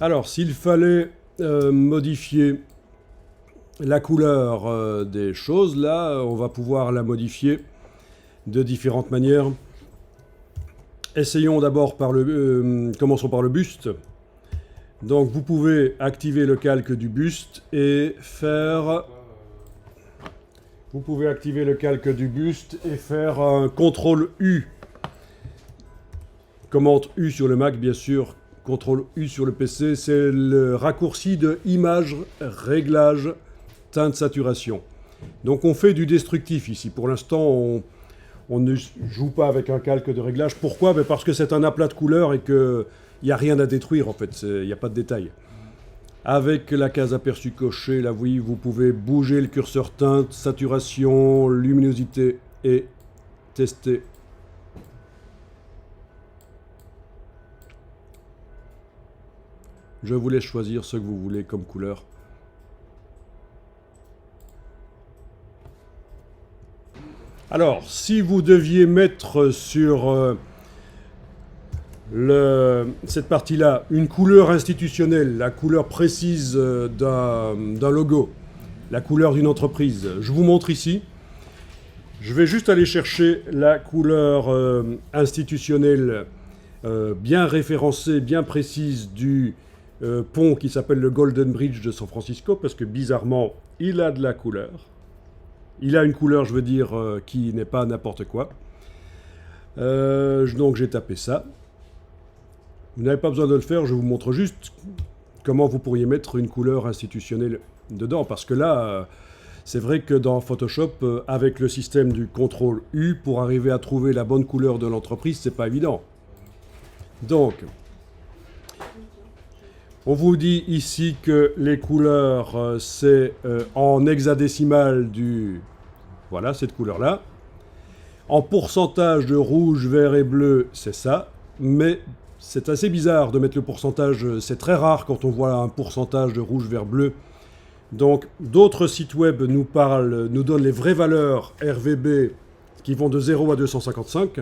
Alors, s'il fallait modifier la couleur des choses, là, on va pouvoir la modifier de différentes manières. Essayons d'abord par commençons par le buste. Donc, vous pouvez activer le calque du buste et faire... Vous pouvez activer le calque du buste et faire un CTRL U. Commande U sur le Mac, bien sûr. CTRL U sur le PC, c'est le raccourci de image, réglage, teinte, saturation. Donc on fait du destructif ici. Pour l'instant, on ne joue pas avec un calque de réglage. Pourquoi? Parce que c'est un aplat de couleurs et qu'il n'y a rien à détruire en fait, il n'y a pas de détails. Avec la case aperçu cochée, là oui, vous pouvez bouger le curseur teinte, saturation, luminosité et tester. Je vous laisse choisir ce que vous voulez comme couleur. Alors, si vous deviez mettre sur cette partie-là une couleur institutionnelle, la couleur précise d'un logo, la couleur d'une entreprise, je vous montre ici. Je vais juste aller chercher la couleur institutionnelle bien référencée, bien précise du pont qui s'appelle le Golden Bridge de San Francisco, parce que bizarrement, il a de la couleur. Il a une couleur, je veux dire, qui n'est pas n'importe quoi. Donc j'ai tapé ça. Vous n'avez pas besoin de le faire, je vous montre juste comment vous pourriez mettre une couleur institutionnelle dedans. Parce que là, c'est vrai que dans Photoshop, avec le système du CTRL U, pour arriver à trouver la bonne couleur de l'entreprise, c'est pas évident. Donc, on vous dit ici que les couleurs, c'est en hexadécimal du... Voilà, cette couleur-là. En pourcentage de rouge, vert et bleu, c'est ça. Mais c'est assez bizarre de mettre le pourcentage. C'est très rare quand on voit un pourcentage de rouge, vert, bleu. Donc, d'autres sites web nous donnent les vraies valeurs RVB qui vont de 0 à 255.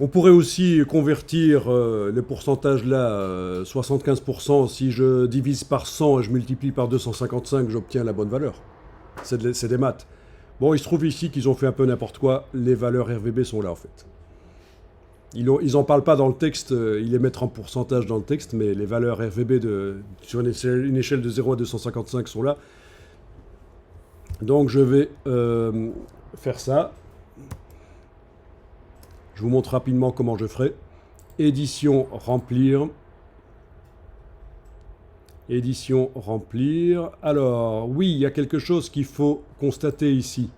On pourrait aussi convertir le pourcentage là, 75%, si je divise par 100 et je multiplie par 255, j'obtiens la bonne valeur. C'est des maths. Bon, il se trouve ici qu'ils ont fait un peu n'importe quoi. Les valeurs RVB sont là en fait. Ils n'en parlent pas dans le texte, ils les mettent en pourcentage dans le texte, mais les valeurs RVB sur une échelle de 0 à 255 sont là. Donc je vais faire ça. Je vous montre rapidement comment je ferai. Édition, remplir. Édition, remplir. Alors, oui, il y a quelque chose qu'il faut constater ici.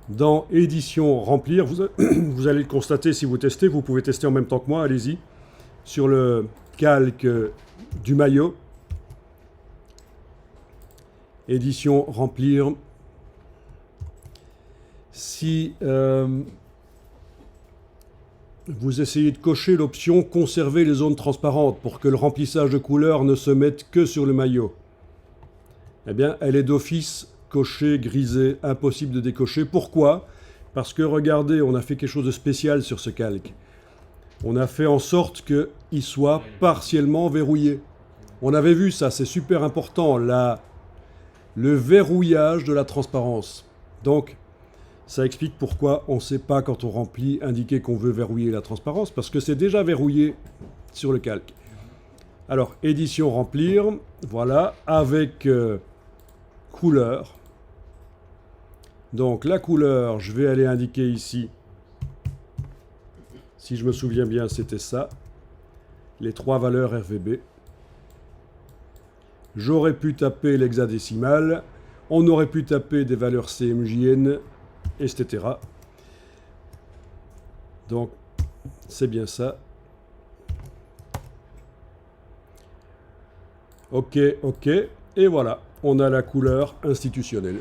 Dans édition, remplir, vous allez le constater si vous testez. Vous pouvez tester en même temps que moi, allez-y. Sur le calque du maillot. Édition, remplir. Si... vous essayez de cocher l'option « Conserver les zones transparentes » pour que le remplissage de couleurs ne se mette que sur le maillot. Eh bien, elle est d'office cochée, grisée, impossible de décocher. Pourquoi? Parce que, regardez, on a fait quelque chose de spécial sur ce calque. On a fait en sorte qu'il soit partiellement verrouillé. On avait vu ça, c'est super important, le verrouillage de la transparence. Donc, ça explique pourquoi on ne sait pas, quand on remplit, indiquer qu'on veut verrouiller la transparence, parce que c'est déjà verrouillé sur le calque. Alors, édition, remplir, voilà, avec couleur. Donc, la couleur, je vais aller indiquer ici, si je me souviens bien, c'était ça, les 3 valeurs RVB. J'aurais pu taper l'hexadécimal, on aurait pu taper des valeurs CMJN, etc. Donc, c'est bien ça. OK, OK. Et voilà, on a la couleur institutionnelle.